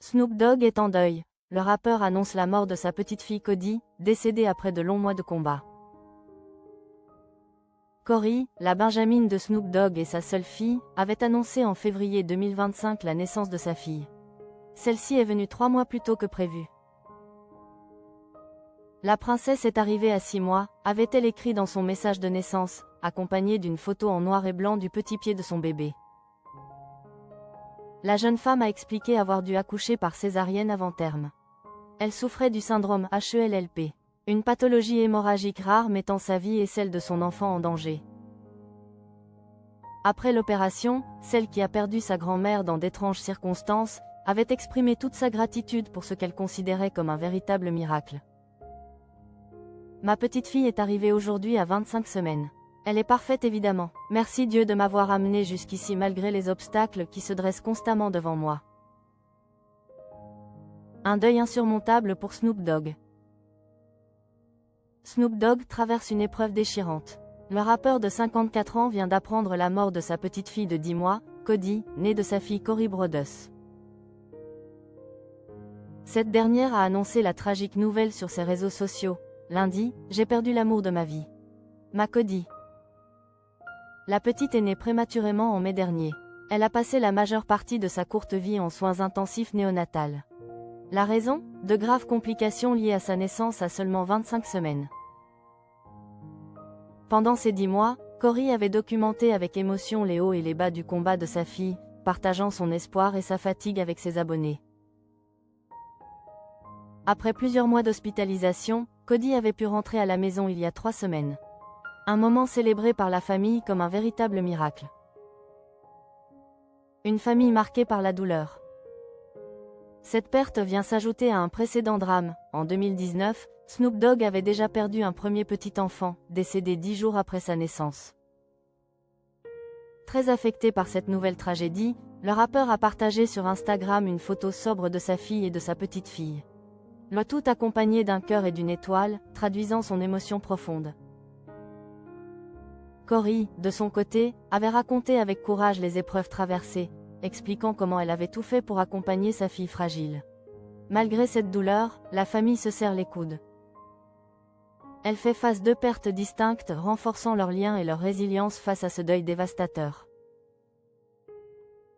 Snoop Dogg est en deuil. Le rappeur annonce la mort de sa petite fille Cody, décédée après de longs mois de combat. Cory, la benjamine de Snoop Dogg et sa seule fille, avait annoncé en février 2025 la naissance de sa fille. Celle-ci est venue 3 mois plus tôt que prévu. La princesse est arrivée à 6 mois, avait-elle écrit dans son message de naissance, accompagnée d'une photo en noir et blanc du petit pied de son bébé. La jeune femme a expliqué avoir dû accoucher par césarienne avant terme. Elle souffrait du syndrome HELLP, une pathologie hémorragique rare mettant sa vie et celle de son enfant en danger. Après l'opération, celle qui a perdu sa grand-mère dans d'étranges circonstances, avait exprimé toute sa gratitude pour ce qu'elle considérait comme un véritable miracle. Ma petite fille est arrivée aujourd'hui à 25 semaines. Elle est parfaite évidemment. Merci Dieu de m'avoir amenée jusqu'ici malgré les obstacles qui se dressent constamment devant moi. Un deuil insurmontable pour Snoop Dogg. Snoop Dogg traverse une épreuve déchirante. Le rappeur de 54 ans vient d'apprendre la mort de sa petite fille de 10 mois, Cody, née de sa fille Cory Brodus. Cette dernière a annoncé la tragique nouvelle sur ses réseaux sociaux. Lundi, j'ai perdu l'amour de ma vie. Ma Cody. La petite est née prématurément en mai dernier. Elle a passé la majeure partie de sa courte vie en soins intensifs néonatals. La raison? De graves complications liées à sa naissance à seulement 25 semaines. Pendant ces 10 mois, Cory avait documenté avec émotion les hauts et les bas du combat de sa fille, partageant son espoir et sa fatigue avec ses abonnés. Après plusieurs mois d'hospitalisation, Cody avait pu rentrer à la maison il y a 3 semaines. Un moment célébré par la famille comme un véritable miracle. Une famille marquée par la douleur. Cette perte vient s'ajouter à un précédent drame. En 2019, Snoop Dogg avait déjà perdu un premier petit enfant, décédé 10 jours après sa naissance. Très affecté par cette nouvelle tragédie, le rappeur a partagé sur Instagram une photo sobre de sa fille et de sa petite fille. Le tout accompagné d'un cœur et d'une étoile, traduisant son émotion profonde. Cory, de son côté, avait raconté avec courage les épreuves traversées, expliquant comment elle avait tout fait pour accompagner sa fille fragile. Malgré cette douleur, la famille se serre les coudes. Elle fait face 2 pertes distinctes, renforçant leur lien et leur résilience face à ce deuil dévastateur.